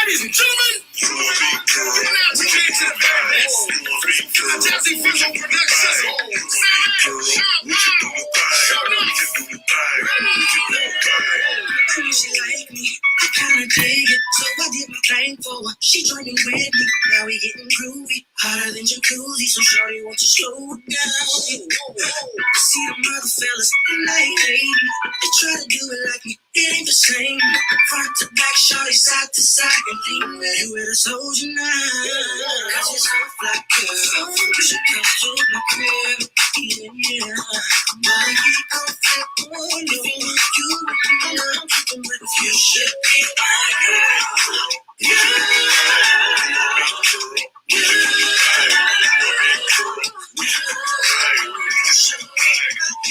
Ladies and gentlemen, we're now taking to the madness. Jazzy Fizzle Productions. She like me, I kinda dig it, so I did my thing for her. She joining with me, now we getting groovy, hotter than jacuzzi. So shorty, won't you slow it down? See them other fellas, I'm like, lady, they try to do it like me, it ain't the same. Front to back, shorty, side to side, and lean with you with a soldier now. Cause it's a fly girl, she comes to my crib, yeah. But he gon' flip on you, I'm keeping with you, should be my girl. You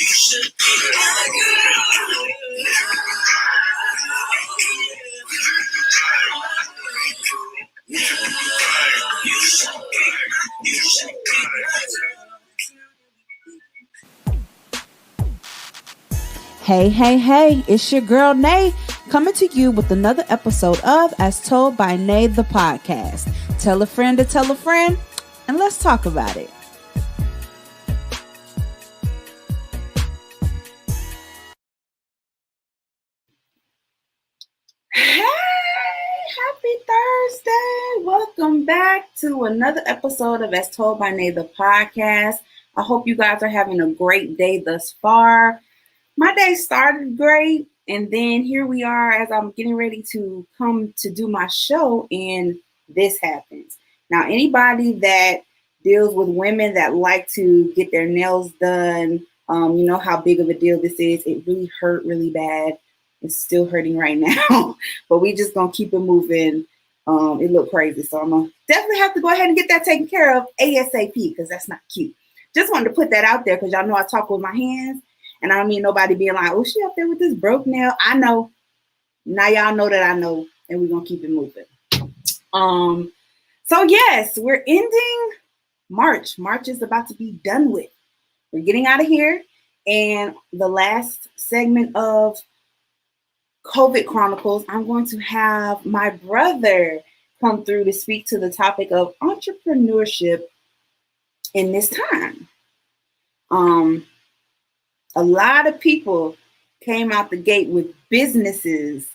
should be my girl. Hey, it's your girl Nay coming to you with another episode of As Told by Nay the podcast. Tell a friend to tell a friend, and let's talk about it. Hey, happy Thursday. Welcome back to another episode of As Told by Nay the podcast. I hope you guys are having a great day thus far. My day started great, and then here we are as I'm getting ready to come to do my show, and this happens. Now, anybody that deals with women that like to get their nails done, you know how big of a deal this is. It really hurt really bad. It's still hurting right now, but we just gonna keep it moving. It looked crazy, so I'm gonna definitely have to go ahead and get that taken care of ASAP because that's not cute. Just wanted to put that out there because y'all know I talk with my hands. And I don't mean nobody being like, oh, she up there with this broke nail. I know. Now y'all know that I know. And we're going to keep it moving. So, yes, we're ending March. March is about to be done with. We're getting out of here. And the last segment of COVID Chronicles, I'm going to have my brother come through to speak to the topic of entrepreneurship in this time. A lot of people came out the gate with businesses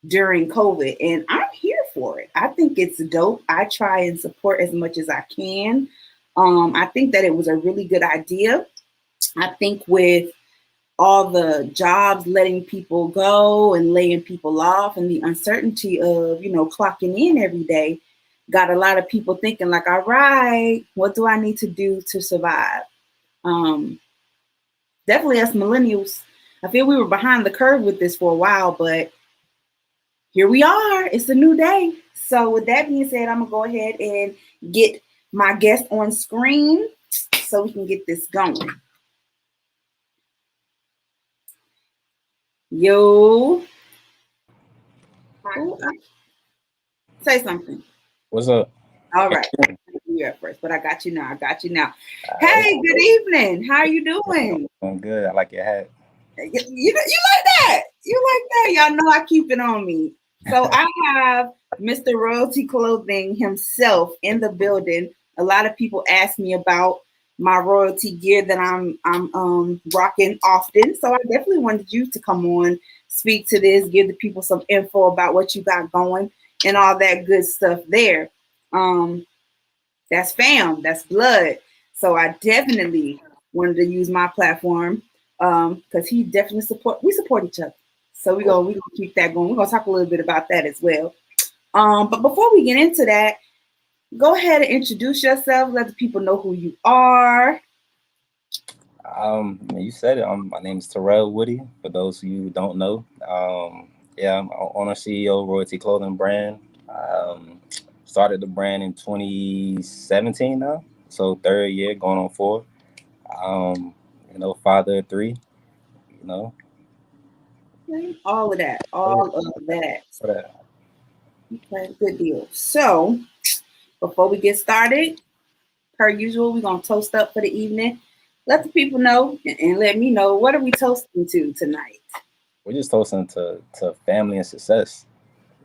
during COVID, and I'm here for it. I think it's dope. I try and support as much as I can. I think that it was a really good idea. I think with all the jobs letting people go and laying people off and the uncertainty of, clocking in every day got a lot of people thinking like, all right, what do I need to do to survive? Definitely us millennials, I feel we were behind the curve with this for a while, but here we are. It's a new day. So with that being said, I'm going to go ahead and get my guest on screen so we can get this going. Yo. Say something. What's up? All right. You're up first, but I got you now. Hey, good evening. How are you doing? I'm good. I like your hat. You like that? Y'all know I keep it on me. So I have Mr. Royalty Clothing himself in the building. A lot of people ask me about my royalty gear that I'm rocking often. So I definitely wanted you to come on, speak to this, give the people some info about what you got going and all that good stuff there. That's fam, that's blood. So I definitely wanted to use my platform because we support each other. So we're gonna keep that going. We're gonna talk a little bit about that as well. But before we get into that, go ahead and introduce yourself. Let the people know who you are. You said it. My name is Terrell Woody. For those of you who don't know, I'm owner CEO of Royalty Clothing brand. Started the brand in 2017 now, so third year, going on four. Father of three. All of that. Okay, good deal. So before we get started, per usual, we're gonna toast up for the evening. Let the people know and let me know, what are we toasting to tonight? We're just toasting to family and success.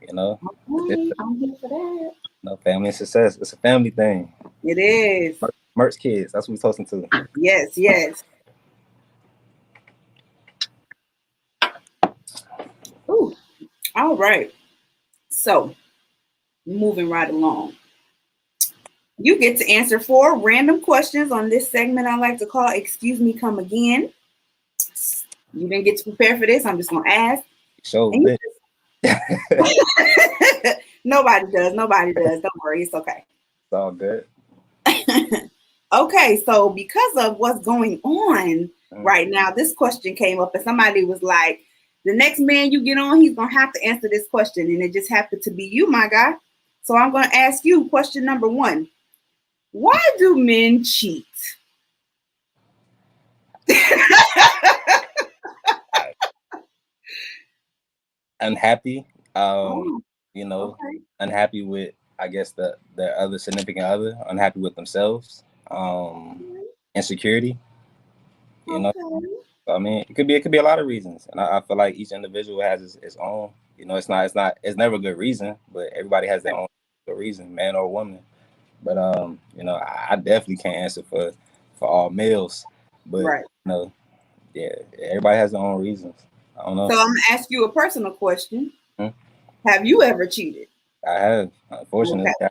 You know, I'm here for that. no family and success. It's a family thing. It is. Merch kids. That's what we're talking to. Yes, yes. Ooh, all right. So, moving right along. You get to answer 4 random questions on this segment I like to call Excuse Me, Come Again. You didn't get to prepare for this. I'm just going to ask. Show And bit. Nobody does. Nobody does. Don't worry. It's okay. It's all good. Okay, so because of what's going on right now, this question came up and somebody was like, the next man you get on, he's going to have to answer this question. And it just happened to be you, my guy. So I'm going to ask you question number 1. Why do men cheat? Unhappy. Oh, You know, okay. unhappy with, I guess, the other significant other, unhappy with themselves, insecurity. You know, Okay. I mean, it could be a lot of reasons, and I feel like each individual has its own. You know, it's never a good reason, but everybody has their own reason, man or woman. But you know, I definitely can't answer for all males, but Right. you know, yeah, everybody has their own reasons. I don't know. So I'm going to ask you a personal question. Hmm? Have you ever cheated? I have, unfortunately. Okay.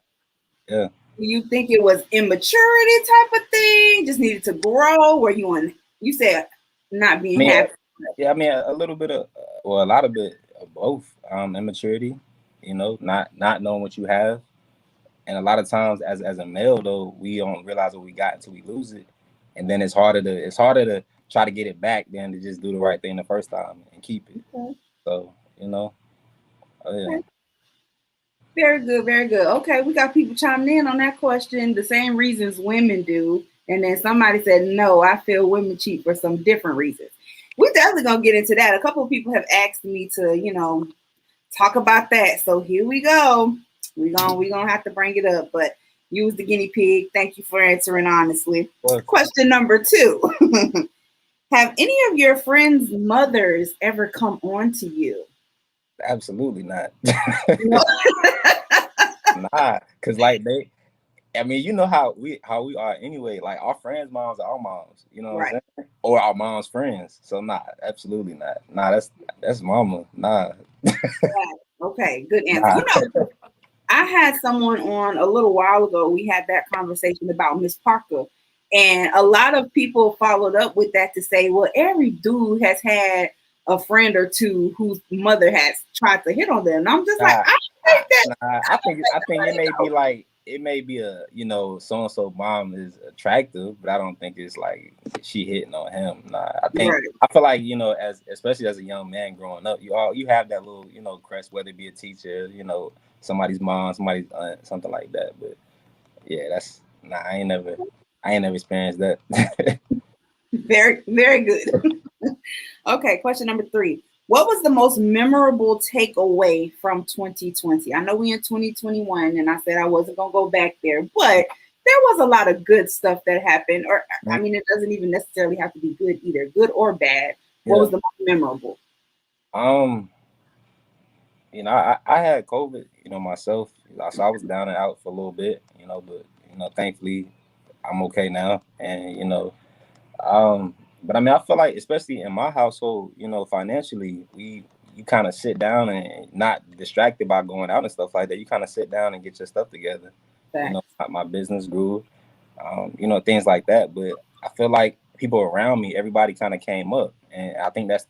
Yeah. Do you think it was immaturity type of thing? Just needed to grow? Were you on? You said not being happy. Yeah, I mean a little bit of, well, a lot of bit of both. Immaturity, you know, not knowing what you have, and a lot of times as a male though, we don't realize what we got until we lose it, and then it's harder to try to get it back than to just do the right thing the first time and keep it. Okay. So you know, yeah. Okay. Very good, very good. Okay, we got people chiming in on that question. The same reasons women do, and then somebody said, "No, I feel women cheat for some different reasons." We're definitely gonna get into that. A couple of people have asked me to, talk about that. So here we go. We're gonna have to bring it up, but you was the guinea pig. Thank you for answering honestly. Question number 2. Have any of your friends' mothers ever come on to you? Absolutely not. No. Nah, cause like I mean, you know how we are anyway. Like our friends' moms are our moms, you know what I'm saying? Or our mom's friends. So nah, absolutely not. Nah, that's mama. Nah. Okay, good answer. Nah. I had someone on a little while ago. We had that conversation about Miss Parker, and a lot of people followed up with that to say, well, every dude has had a friend or two whose mother has tried to hit on them. And I'm just like, I think that. Nah, I think it may be a, you know, so and so mom is attractive, but I don't think it's like she hitting on him. Nah, I feel like, you know, especially as a young man growing up, you have that little, you know, crest, whether it be a teacher, you know, somebody's mom, somebody's aunt, something like that. But yeah, I ain't never experienced that. Very, very good. Okay, question number 3. What was the most memorable takeaway from 2020? I know we in 2021, and I said I wasn't gonna go back there, but there was a lot of good stuff that happened. Or I mean, it doesn't even necessarily have to be good either, good or bad. What was the most memorable? You know, I had COVID, you know, myself. So I was down and out for a little bit, you know, but you know, thankfully I'm okay now. And, you know, but I mean, I feel like, especially in my household, you know, financially, you kind of sit down and not distracted by going out and stuff like that. You kind of sit down and get your stuff together. Thanks. You know, my business grew, you know, things like that. But I feel like people around me, everybody kind of came up, and I think that's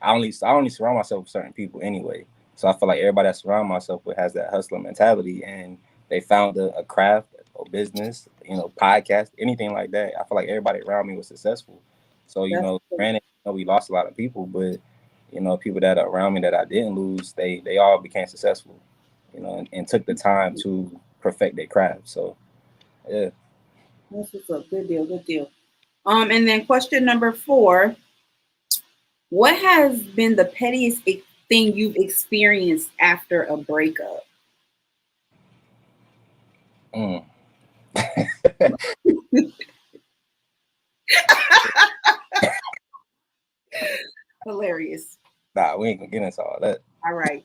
I only surround myself with certain people anyway. So I feel like everybody I surround myself with has that hustler mentality, and they found a craft or business, you know, podcast, anything like that. I feel like everybody around me was successful. So, you know, granted, you know, we lost a lot of people, but, you know, people that are around me that I didn't lose, they all became successful, you know, and took the time to perfect their craft. So, yeah. That's what's up. Good deal, good deal. And then question number 4. What has been the pettiest thing you've experienced after a breakup? Hilarious. Nah, we ain't gonna get into all that. All right.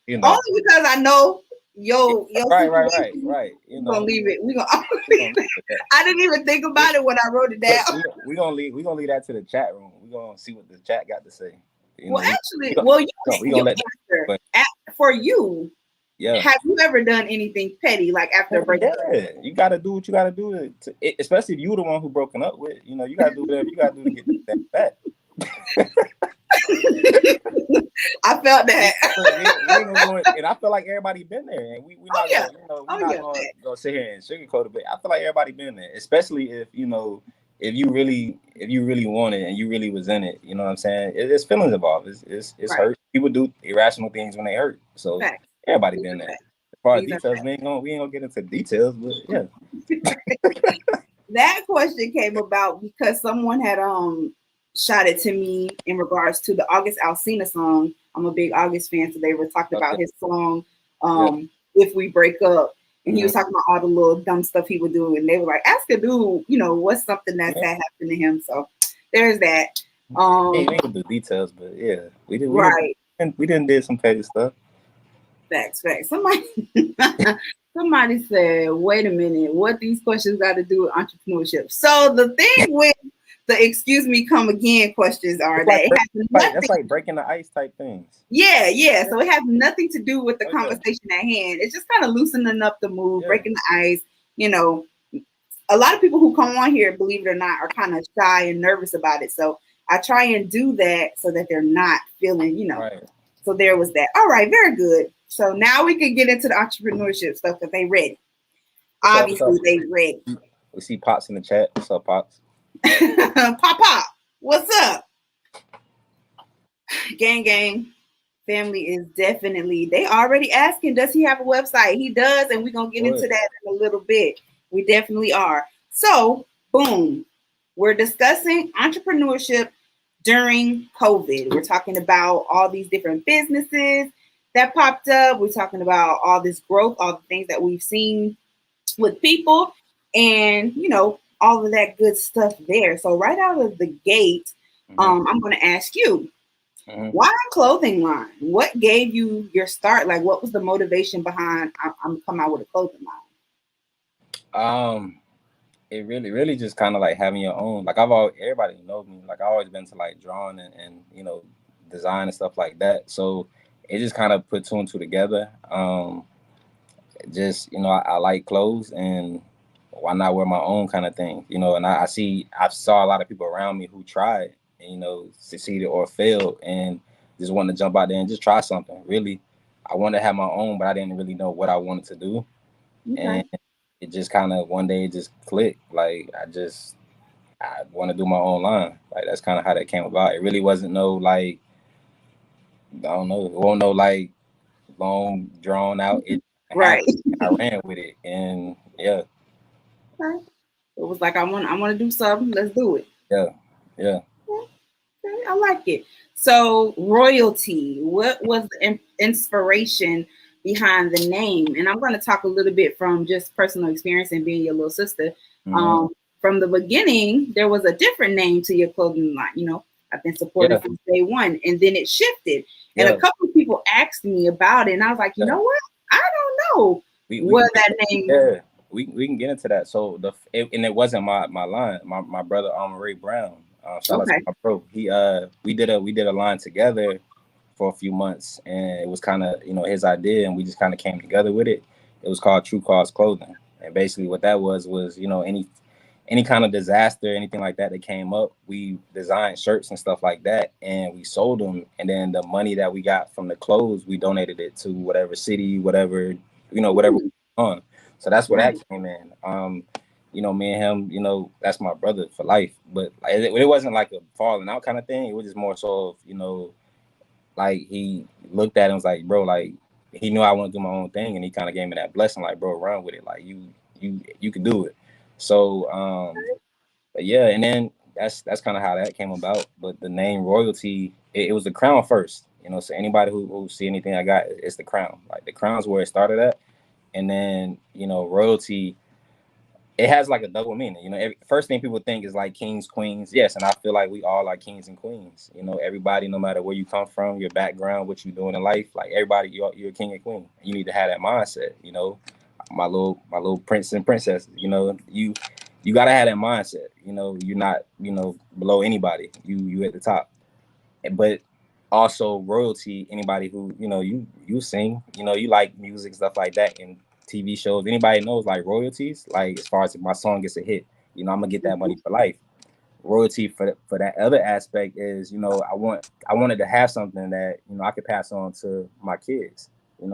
You know, Only because I know your right. situation. You We're gonna know, leave it. we gonna leave it at I didn't even think about it when I wrote it that. down. We gonna leave that to the chat room. We gonna see what the chat got to say. You Well, know, actually, well, we you gonna let that. answer. But For you, yeah. have you ever done anything petty like after breaking up? Yeah, you got to do what you got to do especially if you the one who broken up with. You know, you got to do whatever you got to do to get that back. I felt that. we ain't gonna go, and I feel like everybody been there, and we not yeah. gonna, we're not gonna go sit here and sugarcoat it. But I feel like everybody been there, especially if if you really want it and you really was in it. You know what I'm saying? It's feelings involved. It's right. Hurt. People do irrational things when they hurt. So Fact. everybody been there. As far as details, we ain't gonna get into details, but yeah. That question came about because someone had shot it to me in regards to the August Alsina song. I'm a big August fan, so they were talking about his song, If We Break Up. And he was talking about all the little dumb stuff he would do. And they were like, ask a dude, what's something that happened to him. So there's that. We ain't the details, but yeah, we didn't do some petty stuff. Facts. Somebody said, wait a minute, what these questions got to do with entrepreneurship? So the thing with the excuse me, come again questions are that's like breaking the ice type things. Yeah. So it has nothing to do with the conversation at hand. It's just kind of loosening up the mood, breaking the ice. A lot of people who come on here, believe it or not, are kind of shy and nervous about it. So I try and do that so that they're not feeling, Right. So there was that. All right, very good. So now we can get into the entrepreneurship stuff because they ready. Obviously, they ready. We see Pops in the chat. What's up, Pops? Pop, what's up? Gang. Family is definitely, they already asking, does he have a website? He does, and we're going to get into that in a little bit. We definitely are. So, boom. We're discussing entrepreneurship during COVID. We're talking about all these different businesses that popped up. We're talking about all this growth, all the things that we've seen with people, and, all of that good stuff there. So right out of the gate, I'm going to ask you, why a clothing line? What gave you your start? Like, what was the motivation behind I'm coming out with a clothing line? It really just kind of like having your own. Like everybody knows me. Like I always been to like drawing and design and stuff like that. So it just kind of put two and two together. I like clothes and why not wear my own kind of thing, and I saw a lot of people around me who tried and, succeeded or failed and just wanted to jump out there and just try something. Really, I wanted to have my own, but I didn't really know what I wanted to do. Okay. And it just kind of one day just clicked. Like, I want to do my own line. Like, that's kind of how that came about. It really wasn't no, like, I don't know. It wasn't no, like, long, drawn out. Right. I ran with it. And, yeah. Okay. It was like, I want to do something. Let's do it. Yeah. Okay. I like it. So, Royalty, what was the inspiration behind the name? And I'm going to talk a little bit from just personal experience and being your little sister. From the beginning, there was a different name to your clothing line. I've been supporting since day one, and then it shifted. And a couple of people asked me about it, and I was like, you know what? I don't know what that name. Yeah, we can get into that. So it wasn't my line. My brother Ray Brown. Shout out to my bro. We did a line together for a few months, and it was kind of his idea, and we just kind of came together with it. It was called True Cause Clothing, and basically what that was any kind of disaster, anything like that came up, we designed shirts and stuff like that, and we sold them, and then the money that we got from the clothes, we donated it to whatever city, whatever whatever on. So that's where that came in. Me and him, that's my brother for life. But it wasn't like a falling out kind of thing. It was just more so of, like he looked at it and was like, bro, like he knew I want to do my own thing, and he kind of gave me that blessing, like, bro, run with it, like you can do it. So, but yeah, and then that's kind of how that came about. But the name Royalty, it was the crown first, so anybody who see anything I got, it's the crown. Like the crown's where it started at. And then, Royalty, it has like a double meaning. You know, first thing people think is like kings, queens. Yes, and I feel like we all are kings and queens. You know, everybody, no matter where you come from, your background, what you're doing in life, like everybody, you're a king and queen. You need to have that mindset. You know, my little prince and princess. You know, you gotta have that mindset. You know, you're not below anybody. You at the top. But also royalty, anybody who you sing, you like music, stuff like that, and TV shows. Anybody knows like royalties, like as far as if my song gets a hit, I'm gonna get that money for life. Royalty for that other aspect is, I wanted to have something that I could pass on to my kids.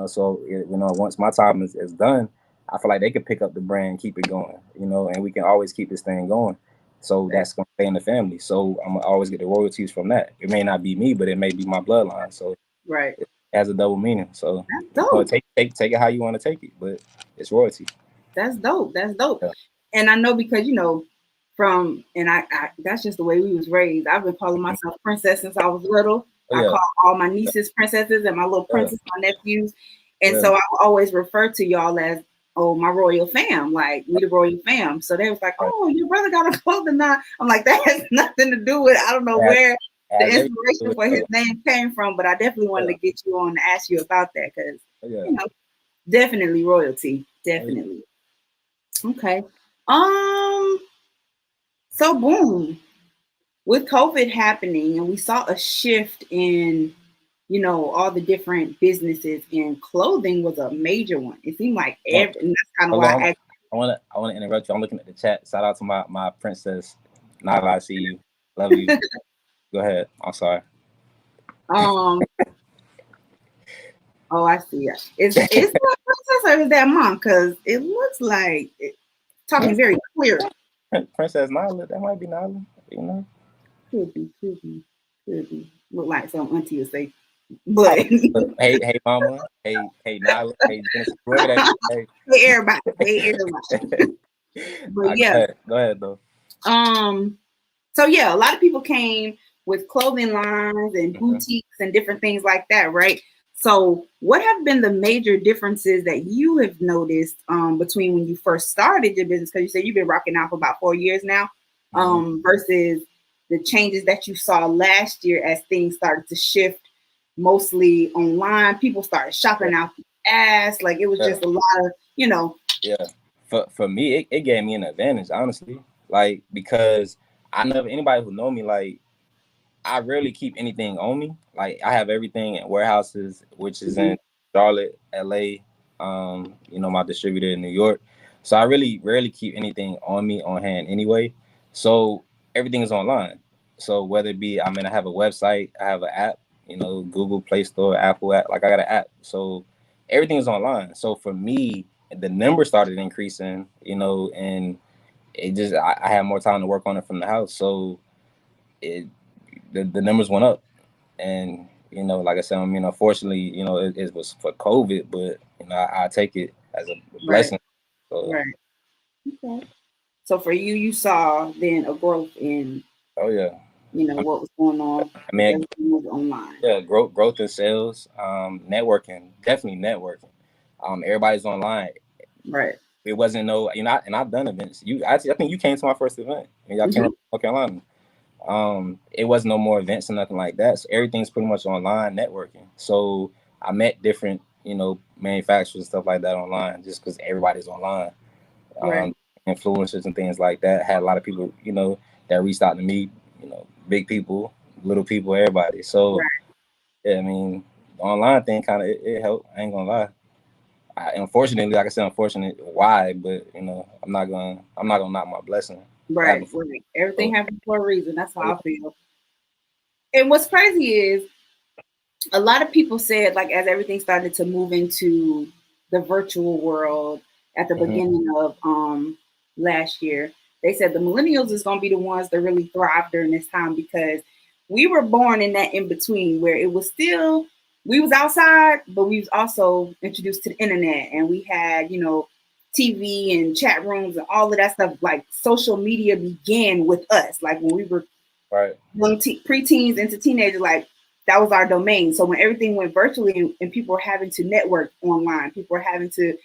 So once my time is done, I feel like they could pick up the brand, keep it going. And we can always keep this thing going. So that's gonna stay in the family. So I'm gonna always get the royalties from that. It may not be me, but it may be my bloodline. So right, it has a double meaning. So that's dope. Take it how you want to take it, but it's royalty. That's dope. That's dope. Yeah. And I know because I that's just the way we was raised. I've been calling myself princess since I was little. I call all my nieces princesses and my little princes my nephews. And so I always refer to y'all as, oh, my royal fam, like we the royal fam. So they was like, oh, your brother got a clothing line. I'm like, that has nothing to do with, I don't know where the inspiration for his name came from, but I definitely wanted to get you on to ask you about that because, definitely royalty. Definitely. Okay. So boom, with COVID happening and we saw a shift in, all the different businesses, and clothing was a major one. It seemed like and that's kind of why I want to interrupt you. I'm looking at the chat. Shout out to my princess, Nyla. I see you. Love you. Go ahead. I'm sorry. Oh, I see. Is that princess or is that mom? Because it looks like talking very clear. Princess Nyla. That might be Nyla. Could be. Look like some auntie would say. But hey, mama. Hey, Nyla. Hey, Genesis. Hey, everybody. But yeah. Go ahead though. So yeah, a lot of people came with clothing lines and boutiques and different things like that, right? So what have been the major differences that you have noticed between when you first started your business? Because you said you've been rocking out for about 4 years now, versus the changes that you saw last year as things started to shift mostly online. People started shopping out the ass. Like it was just a lot of, Yeah. For me, it gave me an advantage, honestly. Like, because anybody who know me, like, I rarely keep anything on me. Like, I have everything in warehouses, which is in Charlotte, LA, my distributor in New York. So I really rarely keep anything on hand anyway. So everything is online. So whether it be, I have a website, I have an app, Google Play Store, Apple app, like I got an app. So everything is online. So for me, the number started increasing, and it just, I had more time to work on it from the house. So the numbers went up. And, like I said, unfortunately, it was for COVID, but, I take it as a blessing. So, right. Okay. So for you saw then a growth in, what was going on. Everything was online. Yeah, growth in sales, networking, definitely networking. Everybody's online. Right. It wasn't and I've done events. I think you came to my first event, and y'all came to North Carolina. It wasn't no more events or nothing like that. So everything's pretty much online networking. So I met different, manufacturers and stuff like that online, just because everybody's online. Right. Influencers and things like that. Had a lot of people, that reached out to me, big people, little people, everybody. So yeah, the online thing kind of it helped. I ain't gonna lie. Unfortunately, like I said, why? But I'm not gonna knock my blessing. Right. Everything happens for a reason. That's how I feel. And what's crazy is a lot of people said, like, as everything started to move into the virtual world at the beginning of last year, they said the millennials is going to be the ones that really thrive during this time, because we were born in that in between where it was still, we was outside, but we was also introduced to the internet, and we had, TV and chat rooms and all of that stuff. Like social media began with us, like when we were young preteens into teenagers, like that was our domain. So when everything went virtually and people were having to network online, people were having to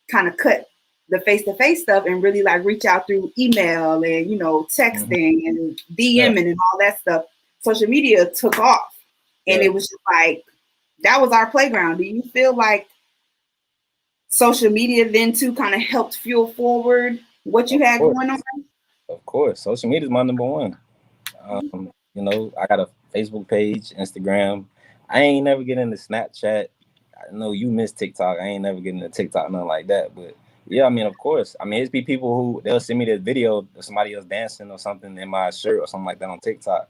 kind of cut the face-to-face stuff and really like reach out through email and, you know, texting and DMing and all that stuff, social media took off. And it was just like, that was our playground. Do you feel like social media then too kind of helped fuel forward what you had going on? Of course. Social media is my number one. You know, I got a Facebook page, Instagram. I ain't never get into Snapchat. I know you miss TikTok. I ain't never getting into TikTok, nothing like that. But yeah, I mean, of course. I mean, it's be people who they'll send me this video of somebody else dancing or something in my shirt or something like that on TikTok.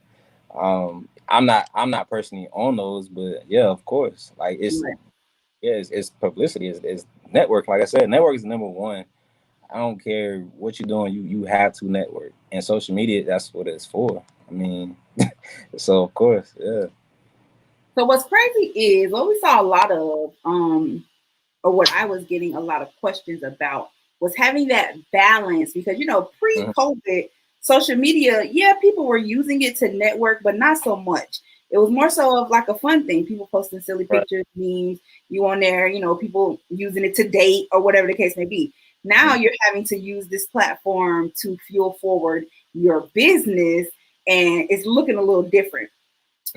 I'm not personally on those, but yeah, of course. Like it's publicity, it's network. Like I said, network is number one. I don't care what you're doing, you have to network. And social media, that's what it's for. I mean, so of course, yeah. So what's crazy is what we saw a lot of, or what I was getting a lot of questions about was having that balance because, you know, pre-COVID, social media, yeah, people were using it to network, but not so much. It was more so of like a fun thing. People posting silly pictures, memes, you on there, you know, people using it to date or whatever the case may be. Now you're having to use this platform to fuel forward your business, and it's looking a little different.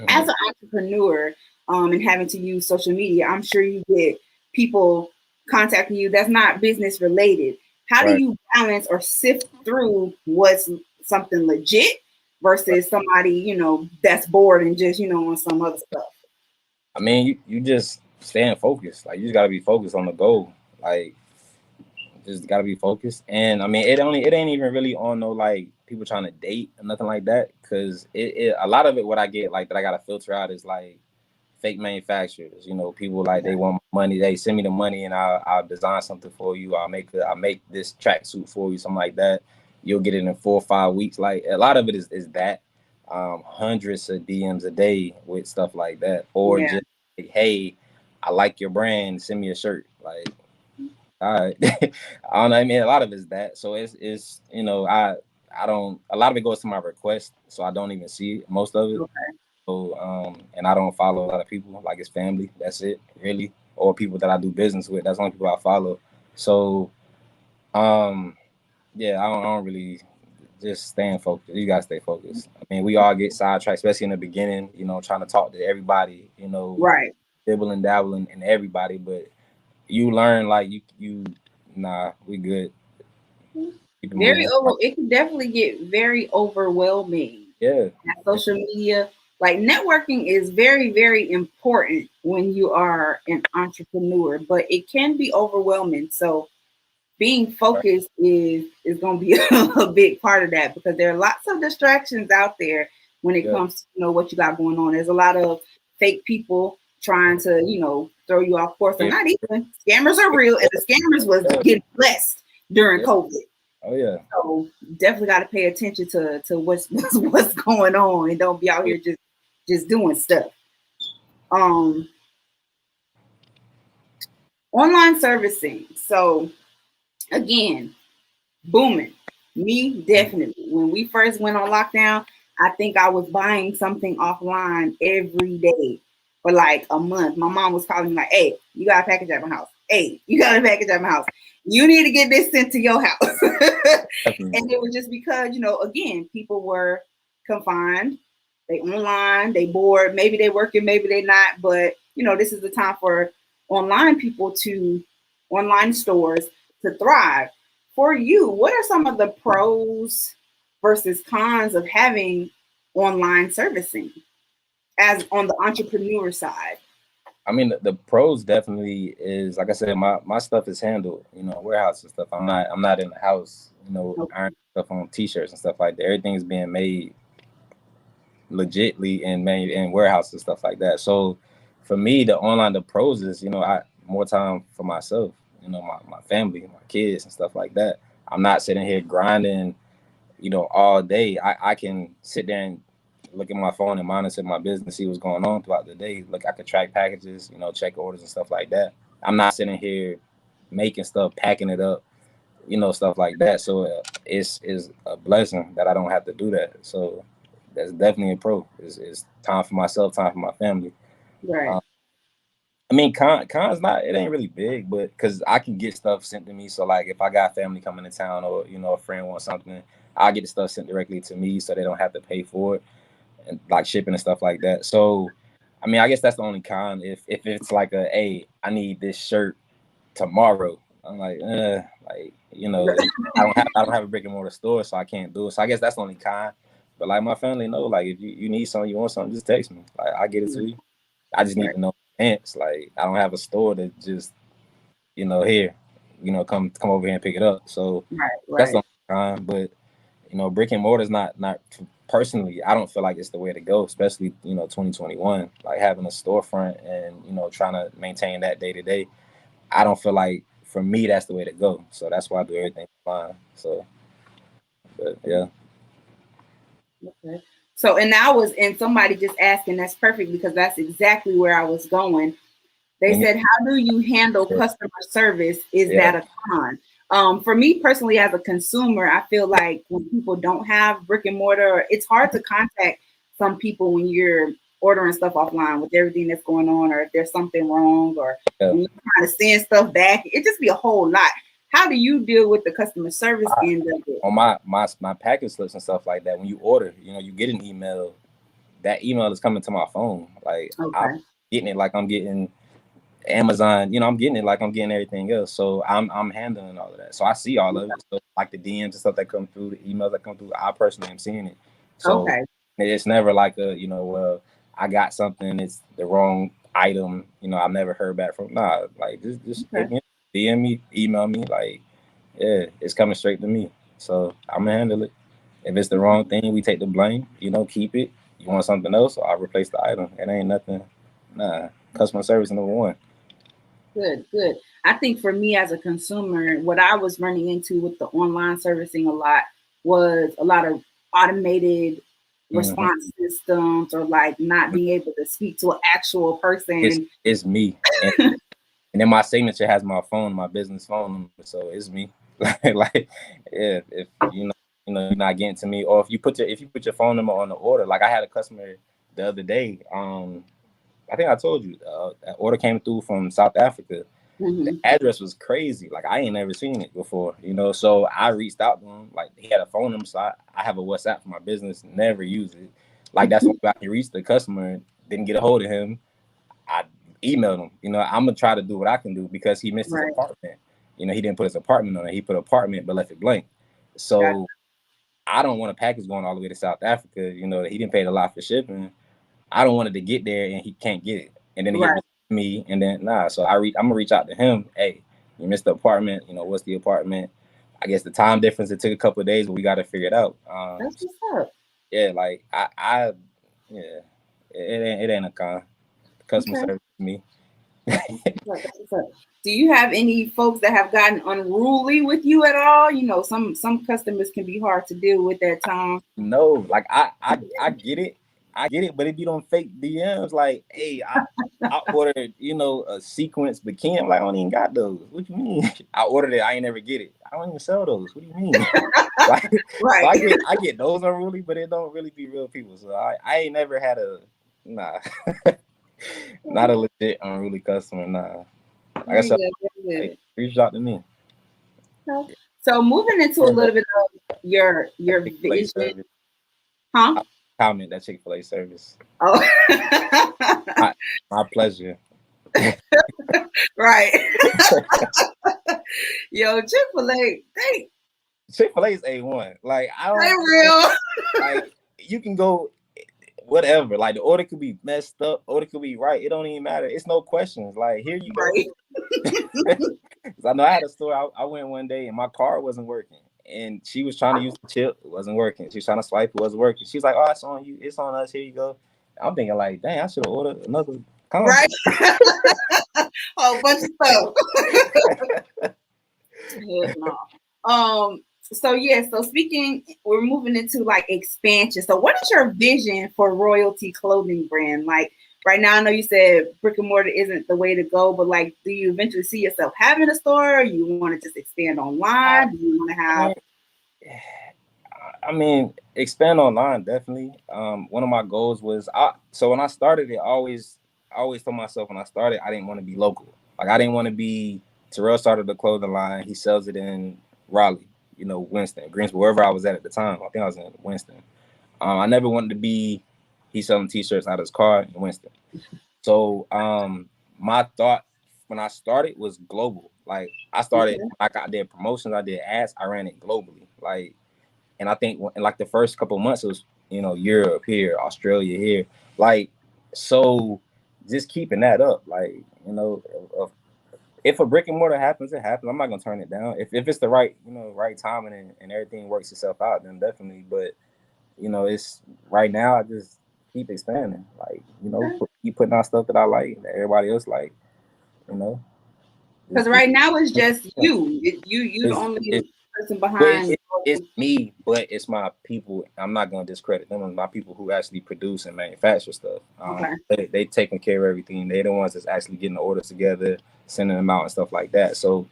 As an entrepreneur, and having to use social media, I'm sure you get people contacting you that's not business related. How do you balance or sift through what's something legit versus somebody, you know, that's bored and just, you know, on some other stuff? I mean, you just staying focused. Like, you just gotta be focused on the goal. Like, just gotta be focused. And I mean, it ain't even really on no like people trying to date or nothing like that. Cause it a lot of it, what I get like that I gotta filter out is like fake manufacturers. You know, people like they want money. They send me the money and I'll design something for you. I'll make this tracksuit for you, something like that. You'll get it in 4 or 5 weeks. Like a lot of it is that. Hundreds of DMs a day with stuff like that. Or just like, hey, I like your brand, send me a shirt. Like, all right. I don't know. I mean, a lot of it's that. So it's you know, I don't, a lot of it goes to my request, so I don't even see it, most of it. So and I don't follow a lot of people, like it's family, that's it, really, or people that I do business with. That's the only people I follow. So yeah, I don't really, just staying focused. You gotta stay focused. I mean, we all get sidetracked, especially in the beginning, you know, trying to talk to everybody, you know, dibble and dabble in everybody, but you learn like you we good. It can definitely get very overwhelming. Yeah. Social media, like networking is very, very important when you are an entrepreneur, but it can be overwhelming. So being focused is going to be a big part of that because there are lots of distractions out there when it comes to, you know, what you got going on. There's a lot of fake people trying to, you know, throw you off course. And not even scammers are real, and the scammers was getting blessed during COVID. Oh yeah. So definitely got to pay attention to what's going on and don't be out here just doing stuff. Online servicing. So again, booming. Me, definitely. When we first went on lockdown, I think I was buying something offline every day for like a month. My mom was calling me like, hey, you got a package at my house. Hey, you got a package at my house. You need to get this sent to your house. And it was just because, you know, again, people were confined. They online, they bored. Maybe they working, maybe they not. But, you know, this is the time for online stores to thrive. For you, what are some of the pros versus cons of having online servicing as on the entrepreneur side? I mean, the pros definitely is, like I said, my stuff is handled, you know, warehouse and stuff. I'm not in the house, you know, ironing stuff on t-shirts and stuff like that. Everything is being made legitly in warehouse and stuff like that. So for me, the pros is, you know, I more time for myself, you know, my family, my kids and stuff like that. I'm not sitting here grinding, you know, all day. I can sit there and look at my phone and monitor my business, see what's going on throughout the day. Look, I could track packages, you know, check orders and stuff like that. I'm not sitting here making stuff, packing it up, you know, stuff like that. So it's a blessing that I don't have to do that. So that's definitely a pro. It's time for myself, time for my family. Right. I mean, con's not. It ain't really big, but because I can get stuff sent to me. So like, if I got family coming to town, or a friend wants something, I get the stuff sent directly to me, so they don't have to pay for it, and like shipping and stuff like that. So, I mean, I guess that's the only con. If it's like hey, I need this shirt tomorrow. I'm like, I don't have a brick and mortar store, so I can't do it. So I guess that's the only con. But like my family know, like if you need something, you want something, just text me. Like I get it to you. I just need to know ants. Like I don't have a store that just here, come over here and pick it up. So that's the only con. But brick and mortar is not personally. I don't feel like it's the way to go, especially 2021. Like having a storefront and trying to maintain that day to day. I don't feel like for me that's the way to go. So that's why I do everything online. So, but yeah. Okay. So, and somebody just asking, that's perfect because that's exactly where I was going. They said, how do you handle customer service? Is that a con? For me personally, as a consumer, I feel like when people don't have brick and mortar, it's hard to contact some people when you're ordering stuff offline with everything that's going on, or if there's something wrong, or when you're trying to send stuff back. It just be a whole lot. How do you deal with the customer service end of it? On my package slips and stuff like that, when you order, you get an email. That email is coming to my phone. Like I'm getting it like I'm getting Amazon, I'm getting it like I'm getting everything else. So I'm handling all of that. So I see all of it. So like the DMs and stuff that come through, the emails that come through, I personally am seeing it. So it's never like I got something, it's the wrong item, I've never heard back from. Nah, like just DM me, email me, like it's coming straight to me. So I'm gonna handle it. If it's the wrong thing, we take the blame, keep it. You want something else, I'll replace the item. It ain't nothing. Nah, customer service #1. Good. I think for me as a consumer, what I was running into with the online servicing a lot was a lot of automated response systems, or like not being able to speak to an actual person. It's me. And then my signature has my phone, my business phone number, so it's me. Like if you're not getting to me, or if you put your phone number on the order. Like I had a customer the other day. I think I told you, that order came through from South Africa. The address was crazy. Like I ain't never seen it before, so I reached out to him. Like he had a phone number, so I have a WhatsApp for my business, never use it. Like that's when I can reach the customer, didn't get a hold of him. I emailed him. I'm gonna try to do what I can do because he missed his apartment. He didn't put his apartment on it. He put apartment but left it blank. So I don't want a package going all the way to South Africa. He didn't pay a lot for shipping. I don't want it to get there and he can't get it. And then he gets me, and then so I'm gonna reach out to him. Hey, you missed the apartment. What's the apartment? I guess the time difference, it took a couple of days, but we got to figure it out. That's what's up. Yeah, like it ain't a con. Customer service to me. Do you have any folks that have gotten unruly with you at all? Some customers can be hard to deal with at times. No, like I get it. I get it, but if you don't fake DMs, like, hey, I ordered, a sequence bikini. I'm like, I don't even got those. What you mean? I ordered it. I ain't never get it. I don't even sell those. What do you mean? Like, so I get those unruly, but it don't really be real people. So I ain't never had not a legit unruly customer. Nah. Like I said, reach out to me. So moving into a little bit of your vision, huh? Comment that Chick-fil-A service. Oh, my pleasure. Right. Yo, Chick-fil-A is A1. Like I don't. They real. Like you can go whatever. Like the order could be messed up, order could be right. It don't even matter. It's no questions. Like here you go. I know I had a store. I went one day and my card wasn't working. And she was trying to use the chip, it wasn't working. She was trying to swipe, it wasn't working. She's like, "Oh, it's on you, it's on us. Here you go." I'm thinking like, "Dang, I should have ordered another." Right. Oh, bunch of stuff. Yeah, no. So speaking, we're moving into like expansion. So what is your vision for Royalty Clothing brand? Like right now, I know you said brick and mortar isn't the way to go, but like, do you eventually see yourself having a store? Or you want to just expand online? Do you want to have? I mean, expand online, definitely. One of my goals was, so when I started it, I always told myself when I started, I didn't want to be local. Like I didn't want to be. Terrell started the clothing line. He sells it in Raleigh, Winston, Greensboro, wherever I was at the time. I think I was in Winston. I never wanted to be. He's selling T-shirts out of his car in Winston. So my thought when I started was global. Like I started, like I did promotions, I did ads, I ran it globally. Like, and I think in like the first couple of months it was, Europe here, Australia here. Like, so just keeping that up. Like, if a brick and mortar happens, it happens. I'm not gonna turn it down. If it's the right, right timing and everything works itself out, then definitely. But it's right now. I just keep expanding. Like keep putting out stuff that I like, that everybody else like. Because right now it's just you. You the only person behind. It's me, but it's my people. I'm not gonna discredit them. It's my people who actually produce and manufacture stuff. They taking care of everything. They're the ones that's actually getting the orders together, sending them out and stuff like that. So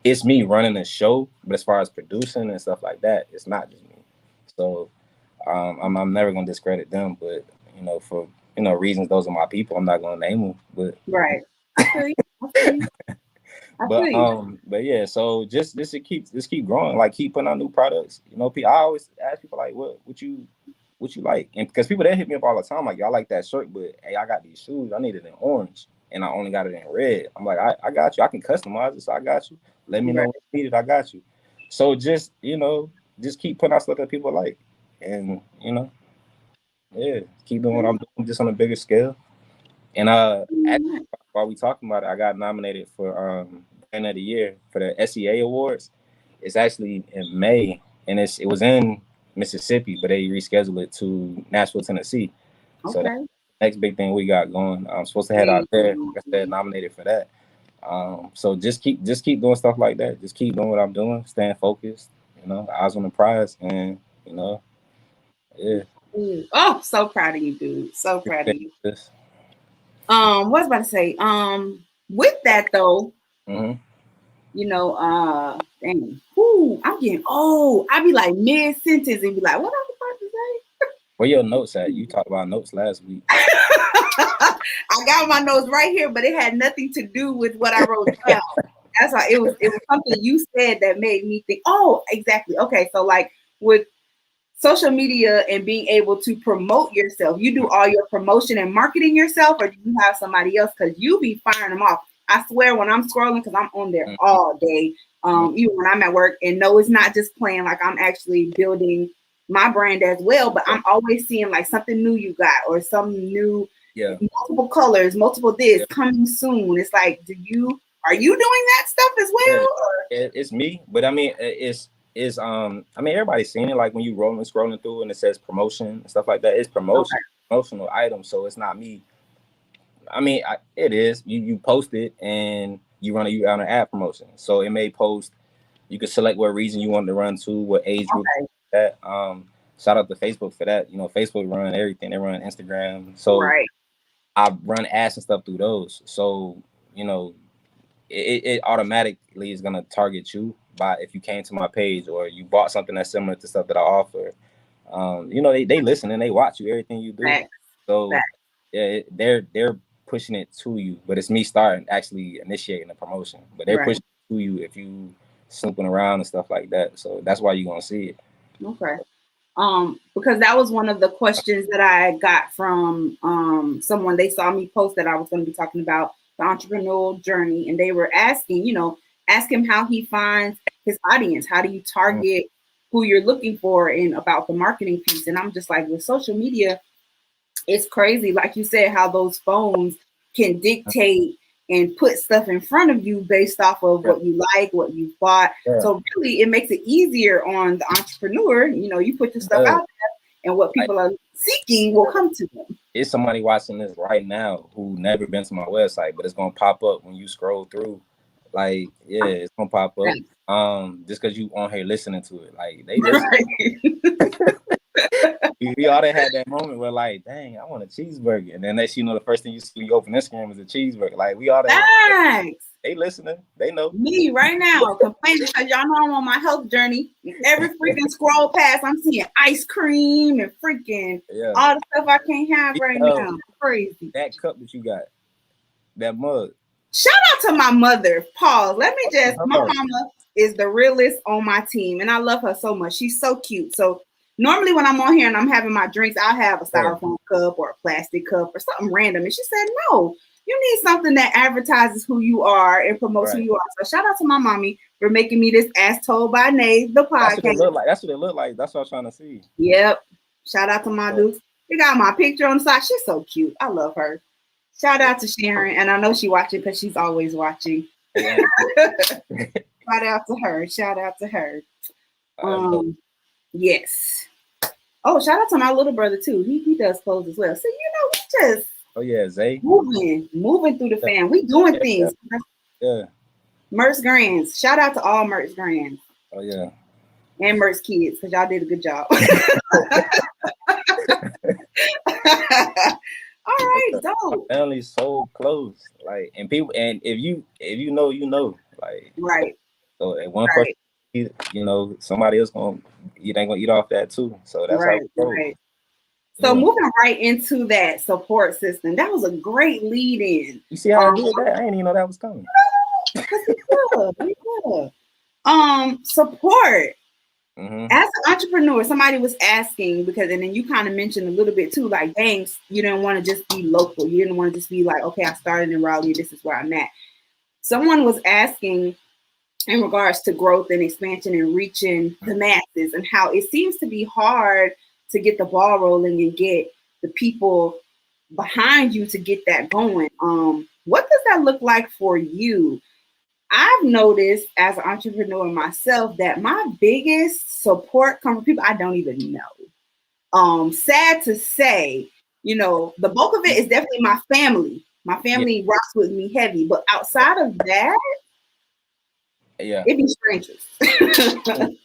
it's me running the show, but as far as producing and stuff like that, it's not just me. So I'm never gonna discredit them, but for reasons, those are my people. I'm not gonna name them, but right. I feel you. But yeah, so just keep growing, like keep putting out new products. I always ask people like, what you like, and because people, they hit me up all the time like, y'all like that shirt, but hey, I got these shoes, I need it in orange, and I only got it in red. I'm like, I got you, I can customize it, so I got you. Let me know what you needed, I got you. So just just keep putting out stuff that people like, and keep doing what I'm doing, just on a bigger scale. And actually, while we talking about it, I got nominated for Brand of the Year for the SEA Awards. It's actually in May, and it was in Mississippi, but they rescheduled it to Nashville, Tennessee. Okay. So that's the next big thing we got going. I'm supposed to head out there. Like I said, nominated for that. So just keep doing stuff like that. Just keep doing what I'm doing, staying focused. Eyes on the prize, and yeah. Oh, so proud of you, dude. So proud of you. What was I about to say? With that though, dang, I'm getting old. I be like mid-sentence and be like, what I was about to say? Where your notes at? You talked about notes last week. I got my notes right here, but it had nothing to do with what I wrote down. That's why it was something you said that made me think, oh, exactly. Okay, so like with social media and being able to promote yourself, you do all your promotion and marketing yourself, or do you have somebody else? Because you be firing them off. I swear when I'm scrolling, because I'm on there all day, even when I'm at work, and no, it's not just playing, like I'm actually building my brand as well, but I'm always seeing like something new you got, or some new, multiple colors, multiple this, coming soon. It's like, are you doing that stuff as well? It's me, but I mean, everybody's seen it, like when you scrolling through and it says promotion and stuff like that. It's promotional items, so it's not me. I mean, it is. You post it and you run an ad promotion. So it may post. You can select what region you want to run to, what age group. That shout out to Facebook for that. Facebook run everything. They run Instagram. So I run ads and stuff through those. So it automatically is gonna target you by if you came to my page or you bought something that's similar to stuff that I offer. They listen and they watch you, everything you do. So yeah, they're pushing it to you, but it's me actually initiating the promotion. But they're pushing it to you if you snooping around and stuff like that. So that's why you're gonna see it. Okay. Because that was one of the questions that I got from someone. They saw me post that I was going to be talking about the entrepreneurial journey, and they were asking, ask him how he finds his audience. How do you target who you're looking for, and about the marketing piece? And I'm just like, with social media, it's crazy. Like you said, how those phones can dictate and put stuff in front of you based off of what you like, what you bought. So really, it makes it easier on the entrepreneur. You put your stuff out there, and what people are seeking will come to them. It's somebody watching this right now who never been to my website, but it's gonna pop up when you scroll through. Like, it's gonna pop up. Just because you on here listening to it, like they listen. We all done had that moment where like, dang, I want a cheeseburger, and then the first thing you see when you open Instagram is a cheeseburger. Like we all done. They listening. They know me right now complaining because y'all know I'm on my health journey. Every freaking scroll past, I'm seeing ice cream and freaking all the stuff I can't have right now. Crazy. That cup that you got, that mug. Shout out to my mother. Pause. Let me just. My Oh. mama is the realest on my team, and I love her so much. She's so cute. So normally when I'm on here and I'm having my drinks, I'll have a styrofoam cup or a plastic cup or something random. And she said, "No, you need something that advertises who you are and promotes who you are." So shout out to my mommy for making me this As Told by Nay, the podcast. That's what it look like. That's what it look like. That's what I was trying to see. Yep. Shout out to my Dukes. We got my picture on the side. She's so cute. I love her. Shout out to Sharon, and I know she watching because she's always watching. Shout out to her. Shout out to her. Yes. Oh, shout out to my little brother too. He does clothes as well. So we just Zay moving through the fam. We doing things. Yeah. Mertz Grands. Shout out to all Mertz Grands. Oh yeah. And Mertz kids, because y'all did a good job. All right, dope. Family's so close, like, and people, and if you know, you know, like, right. So at one person, somebody else ain't gonna eat off that too. So that's how it goes. Right. So moving right into that support system, that was a great lead in. You see how I did that? I didn't even know that was coming. Support. Mm-hmm. As an entrepreneur, somebody was asking and then you kind of mentioned a little bit too, like, dang, you didn't want to just be local. You didn't want to just be like, okay, I started in Raleigh. This is where I'm at. Someone was asking in regards to growth and expansion and reaching the masses and how it seems to be hard to get the ball rolling and get the people behind you to get that going. What does that look like for you? I've noticed as an entrepreneur myself that my biggest support comes from people I don't even know. Sad to say, the bulk of it is definitely my family. My family rocks with me heavy, but outside of that, it be strangers.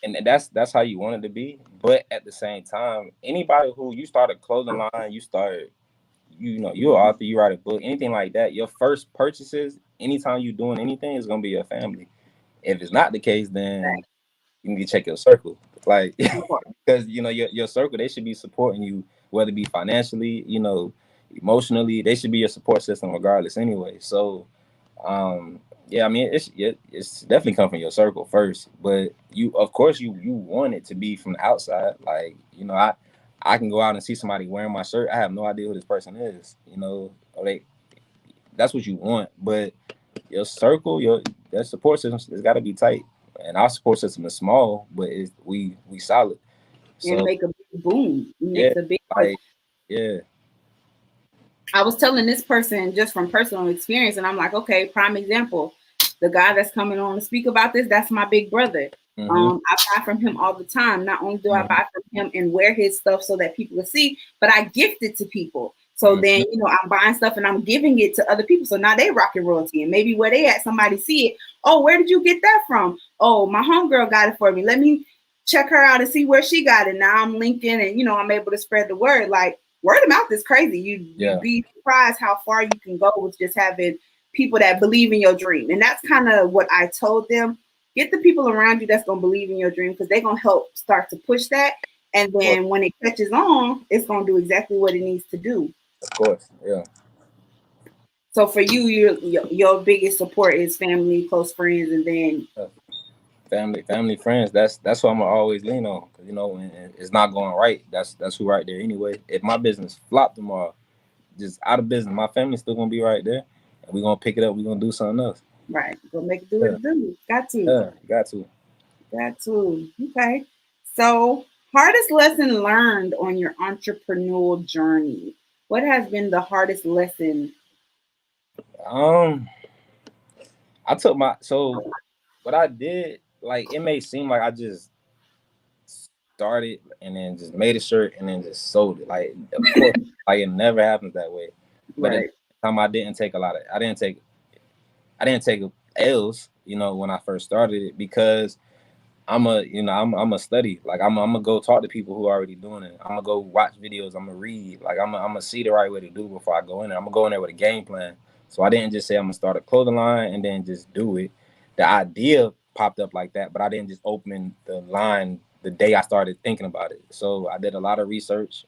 and that's how you want it to be. But at the same time, anybody who you start a clothing line, you're an author, you write a book, anything like that, your first purchases, anytime you're doing anything, is gonna be your family. If it's not the case, then you need to check your circle. Like, because your circle, they should be supporting you, whether it be financially, emotionally, they should be your support system regardless anyway. So it's definitely come from your circle first, but you want it to be from the outside. Like, I can go out and see somebody wearing my shirt. I have no idea who this person is. That's what you want. But your circle, that support system, it's got to be tight. And our support system is small, but we solid. So, and make a big boom. Makes a big I was telling this person just from personal experience, and I'm like, okay, prime example. The guy that's coming on to speak about this, that's my big brother. I buy from him all the time. Not only do I buy from him and wear his stuff so that people will see, but I gift it to people. So then, I'm buying stuff and I'm giving it to other people. So now they rocking royalty. And maybe where they at, somebody see it. Oh, where did you get that from? Oh, my homegirl got it for me. Let me check her out and see where she got it. Now I'm linking and, I'm able to spread the word. Like, word of mouth is crazy. You'd be surprised how far you can go with just having people that believe in your dream. And that's kind of what I told them. Get the people around you that's going to believe in your dream, because they're going to help start to push that. And then when it catches on, it's going to do exactly what it needs to do. Of course, yeah. So for you, your biggest support is family, close friends, and then family, friends. That's what I'm gonna always lean on. Cause when it's not going right, that's who right there anyway. If my business flop tomorrow, just out of business, my family's still gonna be right there, and we're gonna pick it up. We're gonna do something else. Right, go make it do what it do. Got to. Yeah, got to. Okay. So, hardest lesson learned on your entrepreneurial journey. What has been the hardest lesson? I took what I did, like, it may seem like I just started and then just made a shirt and then just sold it. Like, of course, like, it never happens that way. But at the time, I didn't take L's, when I first started it, because I'm a study. Like, I'm gonna go talk to people who are already doing it. I'm gonna go watch videos. I'm gonna read. Like, I'm gonna see the right way to do it before I go in there. I'm gonna go in there with a game plan. So I didn't just say I'm gonna start a clothing line and then just do it. The idea popped up like that, but I didn't just open the line the day I started thinking about it. So I did a lot of research.